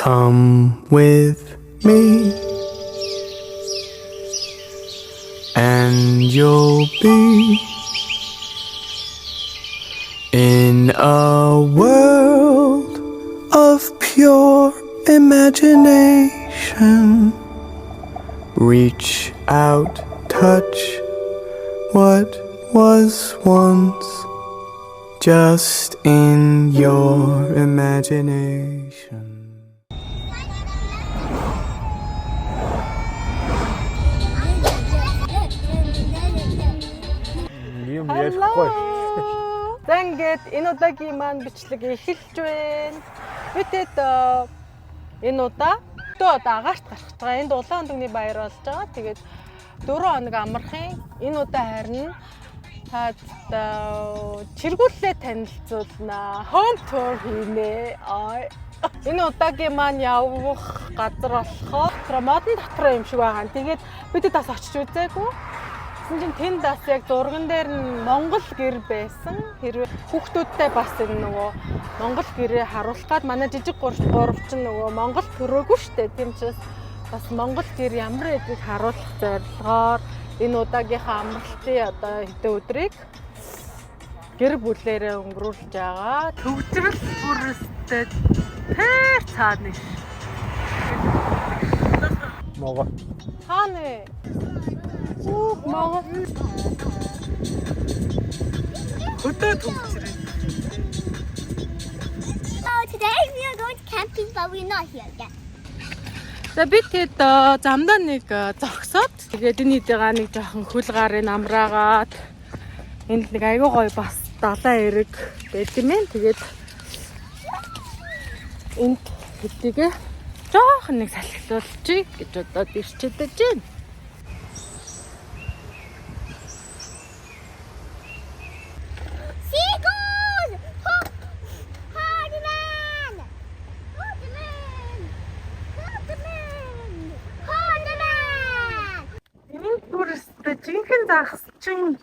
Come with me, and you'll be in a world of pure imagination. Reach out, touch what was once just in your imagination. За ингээд энэ удаагийн маань бичлэг эхэлж байна. Бидэд энэ удаа агаарт гарах байгаа. Энд улаан өндөгний баяр болж байгаа. Тэгээд 4 хоног амархын энэ удаа харин чиргүүллээ танилцуулнаа. Home tour хийнэ. Энэ удаагийн маань явах газар болохоор модон дотор юм шиг байгаа. Тэгээд бидэд бас очиж үзээгүй. Тэнд бас яг зурган дээр нь Монгол гэр байсан. Хэрвээ хүүхдүүдтэй бас энэ нөгөө Монгол гэрээ харуулах гад манай жижиг гурвч нөгөө Монгол төрөөгүй штэ. Тийм ч бас Монгол гэр ямар эдгийг харуулах зорилгоор энэ удаагийнхаа амралтын одоо хэдэн өдрийг гэр бүлээрээ өнгөрүүлж байгаа. Төвчрөл бүрстэй тэр цаана ш. Монгол. Хааны Мага. Today we are going to camping, but we're not here yet. За бид хэд замдаа нэг зогсоод тэгээд энэ хэдийгаа нэг жоохон хөл гарын амраагаад энд нэг аягүй гоё бас далайн эрэг байт юм ээ. Тэгээд энд хэдийгээ жоохон нэг салхилуулчих гэж бодоод ирчээд байна. Жинхэнэ загсчин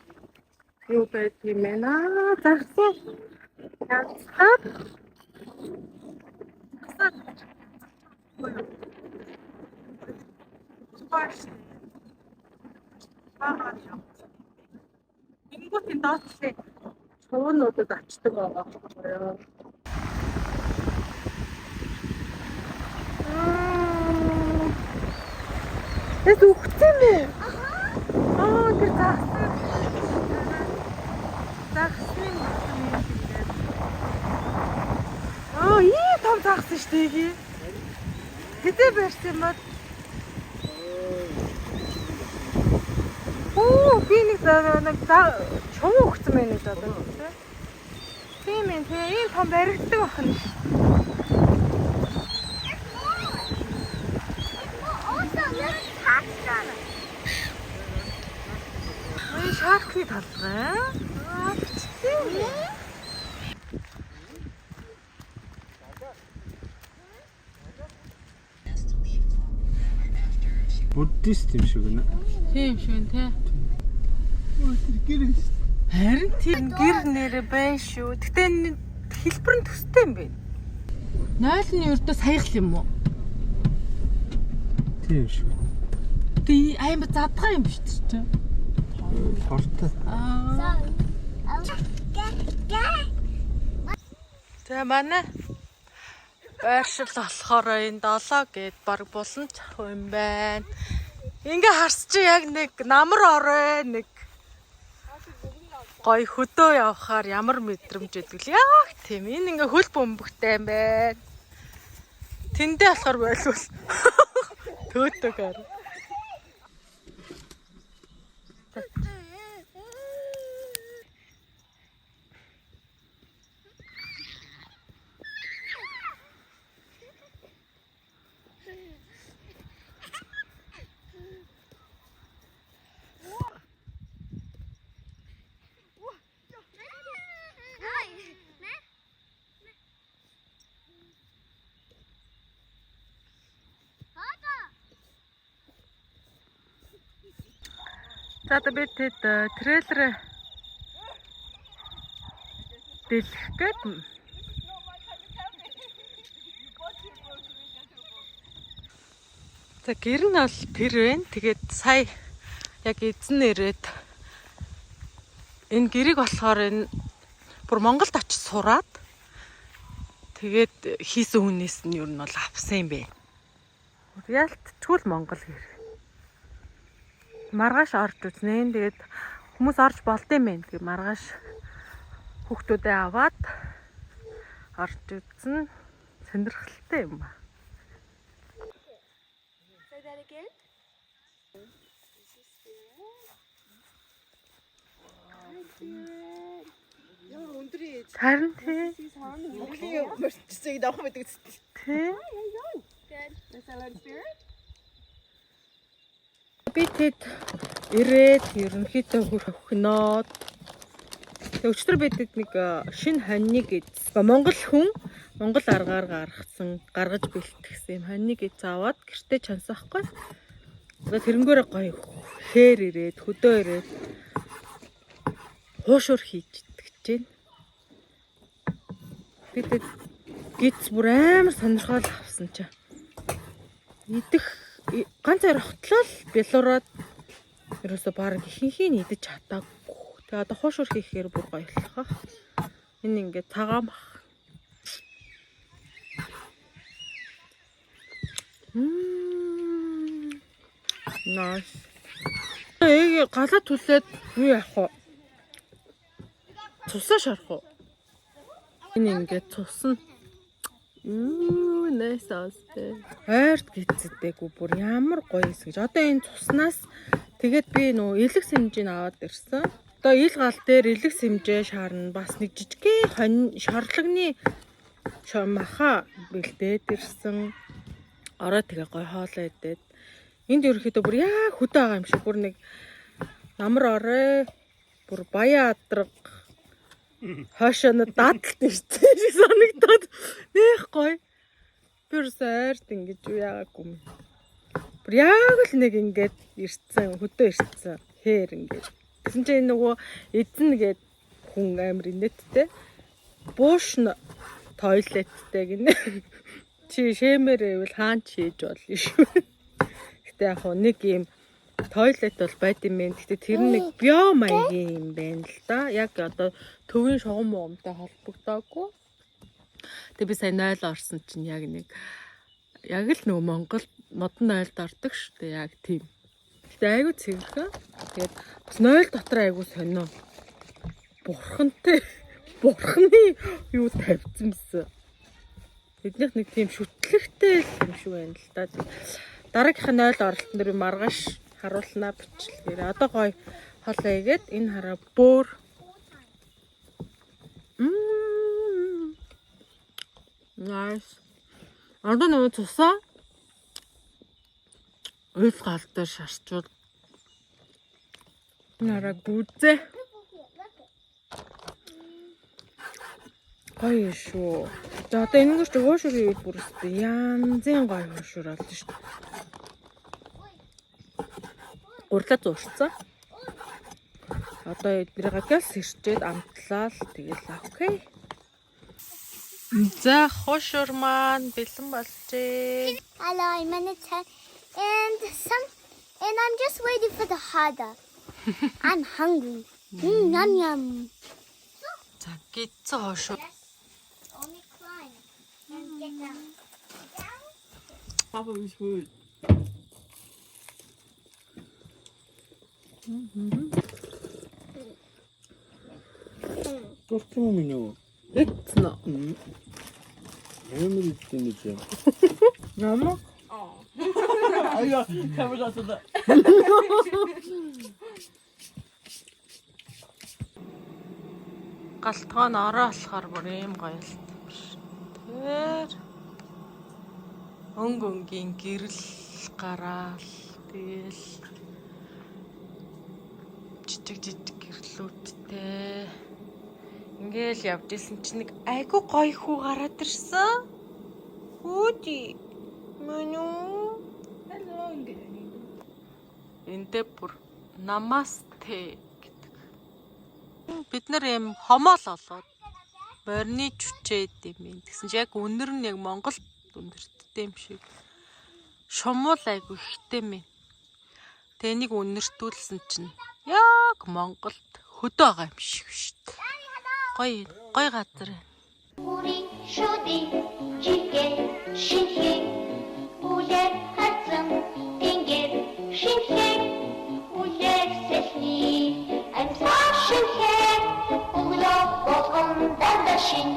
юу байт юм бэ наа? Загсан. Янцхад. Ингүүтийн доотлын чуунуудад очдог байгаа байхгүй юу? Тэс үхсэн мэ? Тэр загсан юм. Ийм том загсан шүү дээ. Хэдээ барьсан юм бол. Би нэг чум өгсөн мэн гэж бодсон тийм. Тийм ээ, ийм том баригддаг байна. Шархи талбай. Буддист юм шиг нэ. Тийм шүү нэ. Гэр шүү. Харин тийм гэр нэрэ байна шүү. Гэтэ хэлбэр нь төстэй юм байна. Нойлны өрдөө саяхл юм уу? Тийм шүү. Тий аймаг задгаа юм биш ч. Хортой. За манай байршил болохоор энэ 7 гээд баг булан чах юм байна. Ингээ харс чи яг нэг намар орой нэг гой хөдөө явахаар ямар мэдрэмж өгдөг л яг тийм энэ ингээ хөл бөмбөгтэй юм байна. Тэндээ болохоор байлгүй төөтөөр. За одоо бид трейлер дэлгэх гээд За гэр нь бол тэр вэ. Тэгээд сая яг эзэн нэрээд энэ гэрийг болохоор энэ бүр Монголд очиж сураад тэгээд хийсэн хүнээс нь юу нь бол авсан юм бэ. Ялтчгүй л Монгол гэр. Маргааш орж үзнэ. Тэгээд хүмүүс орж болдсон юм бэ. Маргааш хүүхдүүдээ аваад орж үзнэ. Сонирхолтой юм ба. Say that again. Харин тий. Тий. Би тэд ирээд ерөнхийдөө хөхнөөд өчтөр бидэд нэг шинэ хоньныг Монгол хүн Монгол аргаар гаргаж бэлтгэсэн юм хоньныг аваад гэртээ чансахгүй. Тэрнгөөр гоё хээр ирээд хөдөө ирээд хуушур хийж итгэж байна. Бидэд гиз бүр амар сонирхол авсан чинь. Идэх ганц хоёр хотлол бэлураад ерөөсө баг ихэнхийг идэж чадаагүй. Тэгээ одоо хуушур хийхээр бүр гоё болох. Энэ ингээд цагаан бах. Nice. Ийг галаа түлээд юу яах вэ? Цусаа шарах уу? Энэ ингээд цусна. Nice аастай. Хайрт гизэдэггүй бүр ямар гоё эс гэж. Одоо энэ цуснаас тэгээд би нөө элэг сэмжийг аваад ирсэн. Одоо ил гал дээр элэг сэмжээ шаарна. Бас нэг жижигхэн шарлагны маха бэлдээд ирсэн. Ороо тэгээ гоё хоолоо идээд. Энд ерөөхдөө бүр яа хөдөө байгаа юм шиг бүр нэг намар орой бүр баяа адраг хашаана дадлтай шиг санагдаад нэх гоё. Бүр сайрт ингэж юу яагаагүй юм. Бүр яг л нэг ингэж ирцэн хөдөө ирцэн хээр ингэж. Тэгсэн чинь нөгөө эзэн гээд хүн амир инээдтэй. Буушн тойлеттэй гинэ. Чи шэмэр ивэл хаан ч хийж болно шүү. Гэтэ яг нэг юм тойлет бол байд юм байна. Гэтэ тэр нэг биомаягийн юм байна л да. Яг одоо төвийн шугам муумтай холбогдоогүй. Тэгээ би сая 0 орсон чинь яг л нөгөө Монгол модон 0-д ордог шүү дээ. Яг тийм. Гэтэ айгу цэвэрхэн. Тэгээд бас 0 дотор айгу сонио. Бурхантай. Бурханы юу тавьсан бэсэн. Тэднийх нэг тийм шүтлэгтэй юм шиг байна л да. Дараагийнхаа 0 оролтон дээр маргааш харуулнаа бичлэгээр. Одоо гоё хоолоо игээд энэ хараа бөөр. Nice. Одоо нөгөө цусаа уйл гал дээр шарчвал нараа гүзээ. Гоё шүү. За одоо энэ гэрч хуушур хийвэл бүр өстэй янзын гоё хуушур олно шүү. Урлаа зурцсан. Одоо эднийгээ газ ирчээд амтлаа л тэгэл окей. За хуушур маань бэлэн болжээ. Hello, I'm Anita, and I'm just waiting for the hot dog. I'm hungry. Yum yum. За гизээ хуушур. Only climb and get down. Papa is good. Torto mu minyo? Эцнэ. Ямар идсэн гэж юм. Намаа. Аяа, камерасаа. Галтгоо нь ороо болохоор бүр ийм гоё л шүү. Тэр өнгийн гэрэл гараал тэгэл жижиг гэрлүүдтэй ингээл явж исэн чинь нэг айгу гоё хүү гараад ирсэн. Хөөди меню. Hello ингээд. Эндээ бүр намасте гэдэг. Бид нар юм хомоол олоод борны чүчээд юм. Тэгсэн чи яг өнөр нь яг Монгол өндөрттэй юм шиг. Шумуул айгу ихтэй минь. Тэгээ нэг үнэртүүлсэн чинь яг Монголд хөдөө байгаа юм шиг шүү дээ. Гоё газар. 우리 쇼디 짙게 신희 улер хацсан тэнгэр шинхэ улер сэхний амьсгал шинхэ өглөө болгон дандашин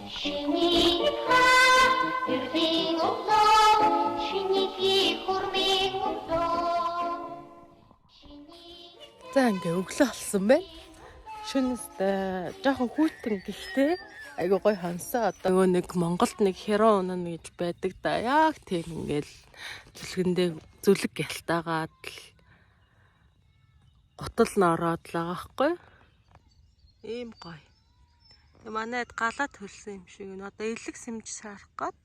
шиний хаа эрдийн өглөө шиний хурмын өглөө За ингээ өглөө болсон байна. Шөнөстэй жоохон хүйтэн гэхдээ айгуу гоё хонсоо. Одоо нөгөө нэг Монголд нэг хероо унана гэж байдаг да. Яг тийм ингээл зүлгэндээ зүлэг гялтаагаад л гутал нороод л байгаа хгүй. Ийм гоё. Тэг манайд галаад хөлсөн юм шиг нь одоо элэг сэмж сарах гээд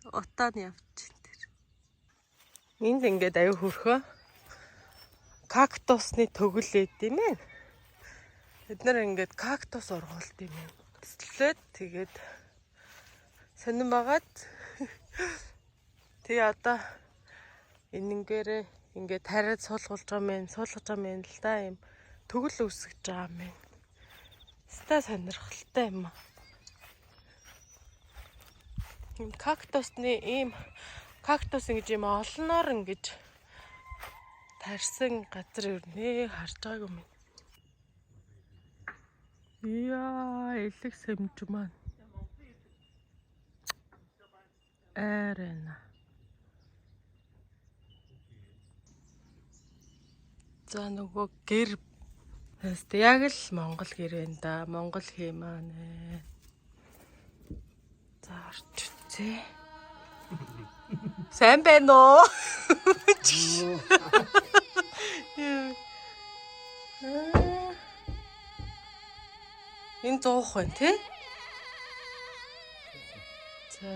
утаанд явж тэр. Энд ингээд аюу хөрхөө кактусны төгөл эдэм ээ. Бид нар ингээд кактус ургуулт юм. Тэслээд тэгээд сонирн байгаад тэгээ одоо энэнгээрээ ингээд тариад суулгуулж байгаа юм л да юм төгөл үсгэж байгаа юм. Ста сонирхолтой юм. Ийм кактусны кактус ингэж юм олноор ингэж тарсан газар өрнөө харж байгаагүй юм. Яа, элэг сэмж маань. Арена. За нөгөө гэр яг л Монгол гэр байна да. Монгол хэм аа нэ. За орч үзье. Сайн байна уу? Энэ 100 байна тий? За.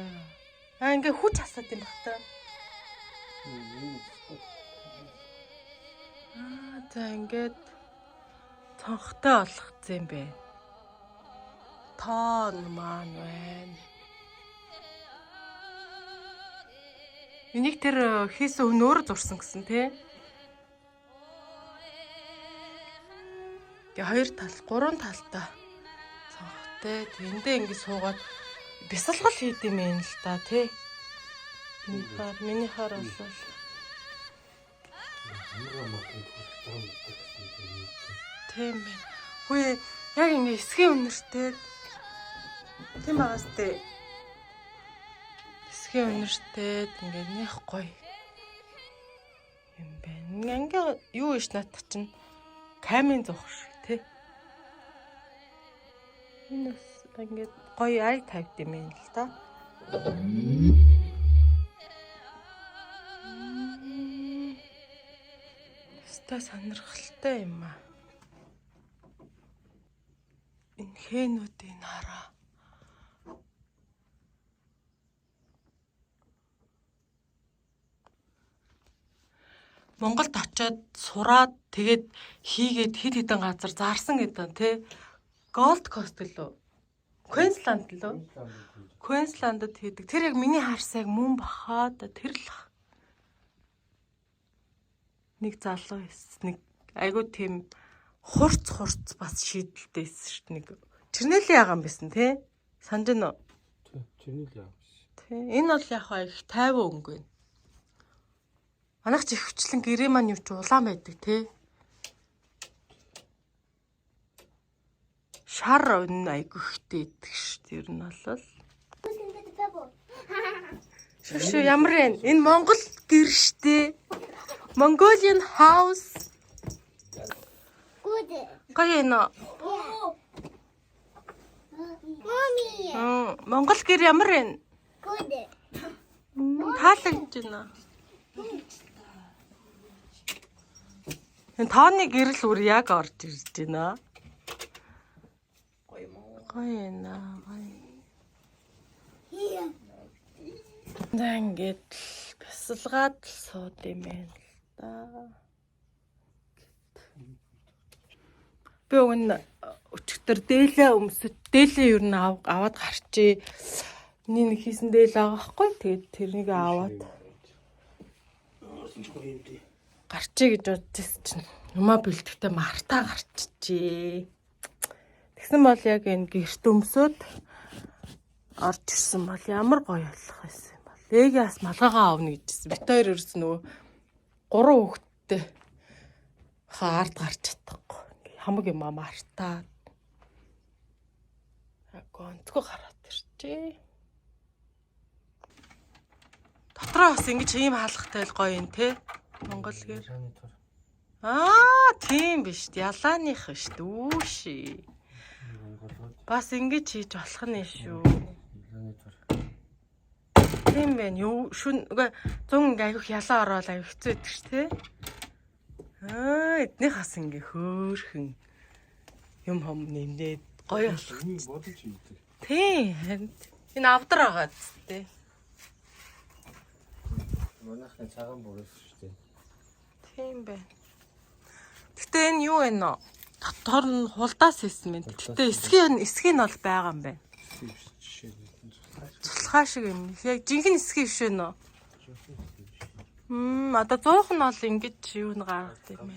Ингээ хүч асаад юм бах та. За ингээд цонхтой болгоцсон юм бэ. Тоон маань байна. Энийг тэр хийсэн хүн өөрөө зурсан гэсэн тий? Гэ хоёр тал, гурван талтай цонхтой. Тэндээ ингэ суугаад бясалгал хийдэм юм л да тий. Миний хаар болвол тийм байна. Хөөе яг ингэ эсгийн үнэртэй. Тийм байгаас тээ. Эсгийн үнэртэй ингэ нэх гоё юм байна. Ингээ юу иш нат чинь камин зух шиг тий. Энэ ингээд гоё ай тавьд юм байна л да. Ста сонирхолтой юм аа. Энэ хээнүүдийн хараа. Монголд очиод сураад тэгээд хийгээд хэд хэдэн газар зарсан гэдэг тий. Голд Кост лөө. Queensland лөө. Queensland-д хийдэг. Тэр яг миний харсаг мөн бахаа да тэр л. Нэг залуу эс нэг айгуу тийм хурц бас шийдэлтэй эс шүү дээ. Нэг Чернэлийн ягаан байсан тий. Санаж нь. Чернэлийн ягаан. Тий. Энэ бол яг их тайван өнгө байна. Манайх ч ихвчлэн гэрээ маань юу ч улаан байдаг тий. Шар өнө айгу ихтэй идэх шүү дээ. Ер нь бол. Шү ямар вэ? Энэ Монгол гэр штэ. Mongolian house. Good. Гоё нэ. Mommy. Монгол гэр ямар вэ? Good. Таалагдж байна. Энэ тооны гэрэл үр яг орж ирж байна. Гоё нэ. Ингээд бясалгаад сууд юм байна л да. Би өгн өчтөр дээлээ өмсөж дээлээ юу н аваад гарчээ. Миний нэг хийсэн дээл байгаа хгүй. Тэгээд тэрнийг аваад гарчээ гэж бодчихсон чинь юмаа бэлтгэхдээ мартаа гарчжээ. Тэгсэн бол яг энэ гэрт өмсөд орж ирсэн бол ямар гоё болох байсан юм бол. Эгээс малгайгаа авна гэжсэн. Бит хоёр ерөөс нөгөө 3 хүүхэдтэй ард гарч чадахгүй. Хамаг юм мартаа. Гонцгой гараад ирчээ. Дотроо бас ингэж ийм хаалгатай л гоё юм те. Монгол гэр. Тийм биш. Ялааных биш дүүшээ. Бас ингэж хийж болох нь шүү. Тийм байна. Юу шүн үгүй 100 ингээ аяг ялаа ороод аяг хэцүү байдаг ш тэ. Эднийх бас ингээ хөөхөн юм хом нэмдээд гоё болох. Тийм. Энэ авдар байгаа зү. Манайхны цагаан бүрээс шүү дээ. Тийм байна. Гэтэ энэ юу вэ нөө? Дотор нь хулдаас хийсэн байна. Гэтэ эсхийг нь бол байгаа юм байна. Цулхаа шиг юм. Яг жинхэнэ эсхий биш вэ нөө? Одоо 100х нь бол ингэж юу н гаргад юм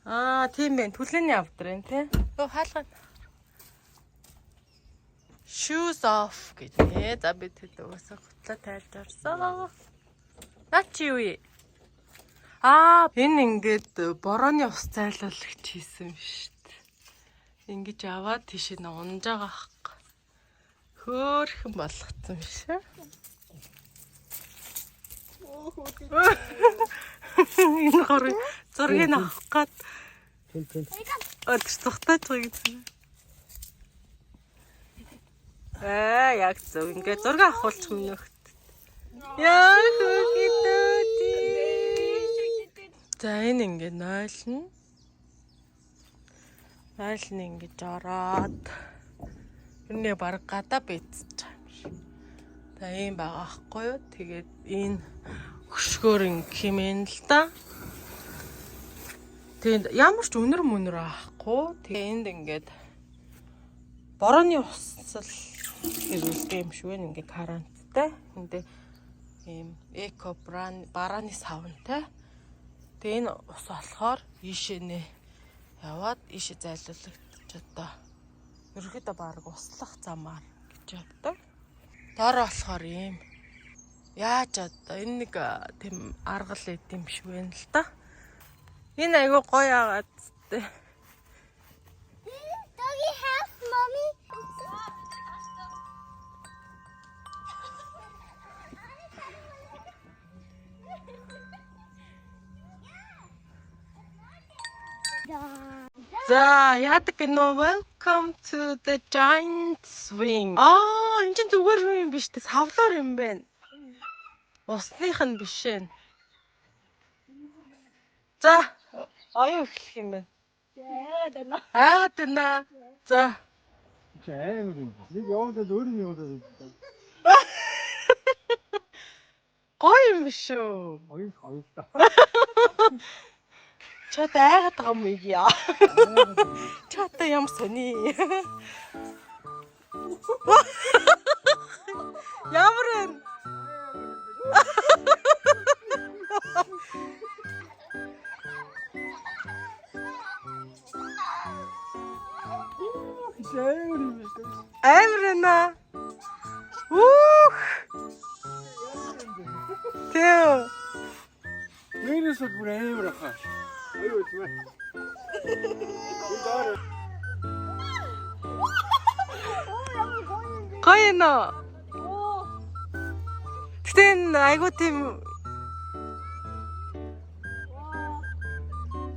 байна. Тийм байна. Түлээний авдар энэ тий. Өө хаалгаа. Shoes off гэдэг. За би тэд угаасаа гутлаа тайлж орсон. Наа чи юу вэ? Энэ ингээд борооны ус зайлуулагч хийсэн шүү дээ. Ингэж аваад тийш нэ унж байгаа хак. Хөөхөн болгоцсон биш ээ. Энэ гори зургийг авах гад. Цухтаач байгаа. Яг зөв. Ингээд зураг авахулчих юм нөхд. Яа хөөхөд. За энэ ингээд нойлно. Нойлно ингэж ороод. Тэрний баг гадаа бийцэж байгаа юм шиг. За ийм байгаа ахгүй юу? Тэгээд энэ хөшгөөр хэмээн л да. Тэгээд ямар ч өнөр мөнөр аахгүй. Тэгээд энд ингээд борооны усал хэрэглэдэг юм шүү. Ингээ каранттай. Энд ийм эко барааны савнтай. Тэгээ энэ ус болохоор ийшээ нэ яваад ийшээ зайлуулагдчих одоо. Ерөөхдөө баг услах замаар гэж боддог. Доор болохоор ийм яаж одоо энэ нэг тийм аргал эд юм шиг байна л да. Энэ айгүй гоё агаад тээ. Doggy house, mommy. За яадаг гэнэ welcome to the giant swing. Энэ чинь зүгээр юм биш үү? Савлаар юм байна. Усных нь биш ээ. За аюу эхлэх юм байна. Дана. За. Амар. Нэг явагдаад өөр юм явагдаад. Гоё юм биш үү? Гоё та. Чад айгаад байгаа юм яа. Чад ямар сони. Ямар вэ? Амрана. Тэo. Нэрээс бүр амар хаа. Аюу зү. Гоё нөө. Тэгтэн айгуу тийм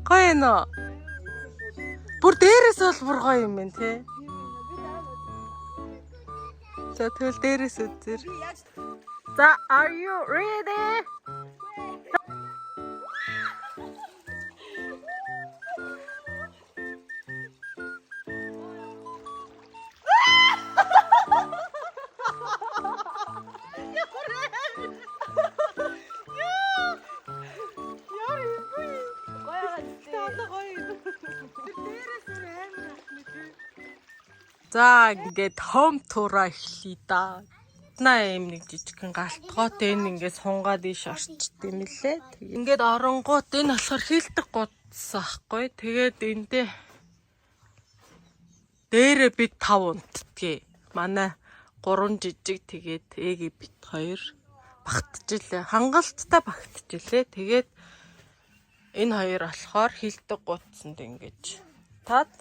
гоё нөө. Бүр дээрээс бол бүр гоё юм байна те. За тэгвэл дээрээс үзэр. За are you ready? За ингээд хом тураа эхлэе да. Наа юм нэг жижигхэн галтгоотой энэ ингээд сунгаад иш орчт юм лээ. Ингээд оронгууд энэ болохоор хилдэг гудс ахгүй. Тэгээд эндээ дээрээ бид 5 унтдгийг. Манай 3 жижиг тэгээд эegi бит 2 багтжилээ. Хангалттай багтжилээ. Тэгээд энэ хоёр болохоор хилдэг гудсанд ингэж таад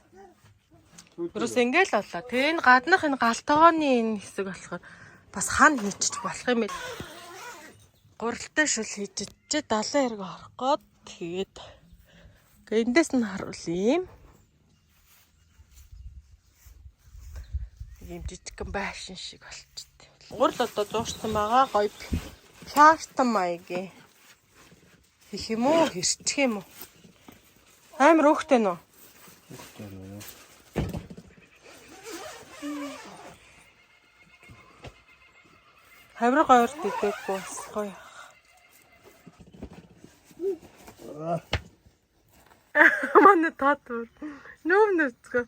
ерөөс ингээл боллоо. Тэгээ энэ гаднах энэ галтгооны энэ хэсэг болохоор бас хан хийчих болох юм ээ. Гуралтай шүл хийж 70 хэрэг орох гээд тэгээд эндээс нь харуулъя. Ийм жижигхэн байшин шиг болчихсон. Гурал одоо дууссан байгаа. Гоё пяартан маягийн хийх юм уу? Хэрчих юм уу? Амар өөхтэй нөө. Хавраг гоёр дэгдэггүй бас гоё. Манай татвар. Нөөмнөцгөө.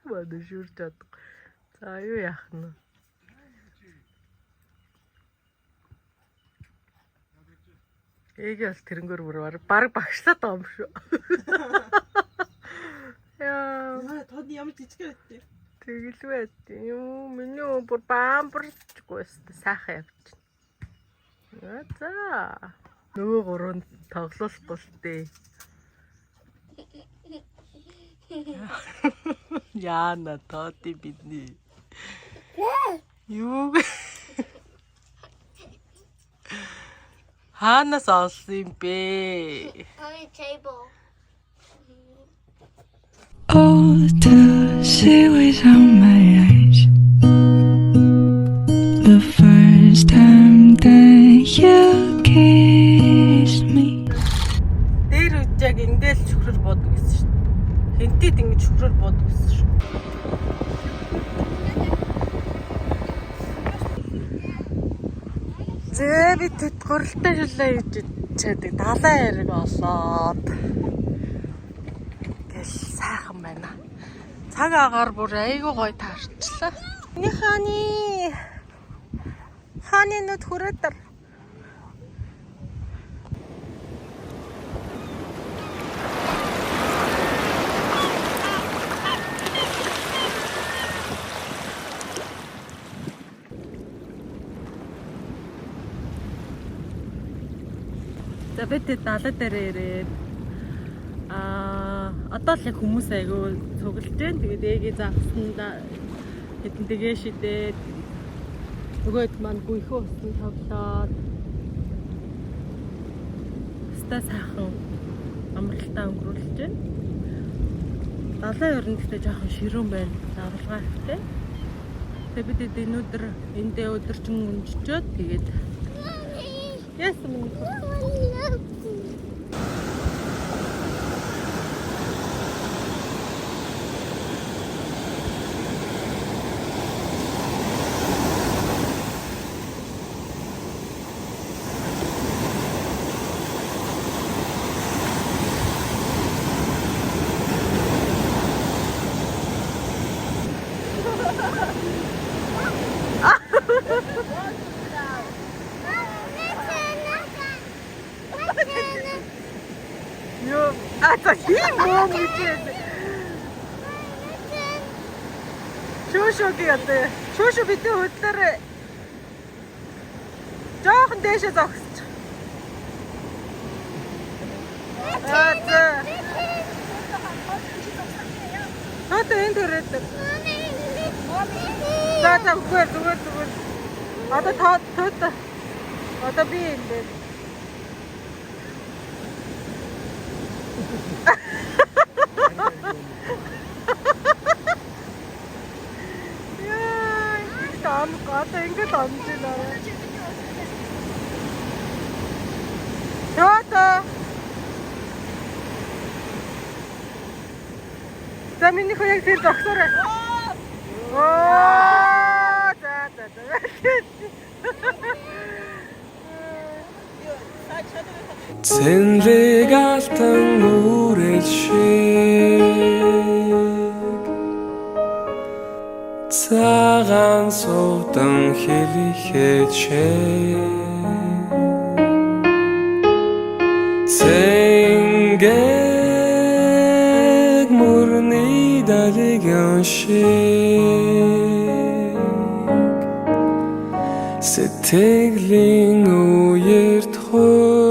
Манай шүрч чадах. За юу яах нь? Эгээл тэрэнгөр бүр баг багшлаад байгаа юм шүү. Яа, тод ямар жижиг байт. Тэгэл байт. Юу, миний бүр баамбарчгүй сайхан явчих. За. Нөгөө гурван тоглолтгүй л дээ. Яна тоти бидний. Юу? Ханаас олсон юм бэ? On a table. All the seaweeds on my eyes. The first time that you kissed me. Дээр үж яг эндэл шүхрэл буудаг гэсэн шүү. Хэнтэд ингэж шүхрэл буудаг гэсэн шүү. Зээ би тэд гуралтай шүлээ хийж чаддаг 70 хэрэг олоод. Гэл сайхан байна. Цаг агаар бүр айгүй гоё таарчлаа. Ни хааны нүд хүрээд дар. За бид далаа дээр ирээд одоо л хүмүүс айгүй цуглаж байна. Тэгээд ээгээ загснаа хэдэн тэгээ шидээд нөгөөд маань гүйхөө усан тоглоод ста сайхан амралтаа өнгөрүүлж байна. Далайн өрн гэхдээ жоохон ширүүн байна. Давлгаа ихтэй. Тэгээд бид энэ өдөр эндээ өдөржин өнжчөөд тэгээд яасан юм бэ? Yo, ata химом гэж. Шошо гэдэг. Шошо бидний хөдлөөр жоохон дээшээ зогсож. Хөөд энэ төрөөд. За зүгээр. Одоо тоо. Одоо би энэ. Яа, одоо ингэж амжина. Тоо. За миний хөөе тэр зогсоорой. Цэнрэг алтан үрэл шиг суудан хэлихэд Цэнгийг мөрний далиган шиг Сэтгэлийн үерт хөө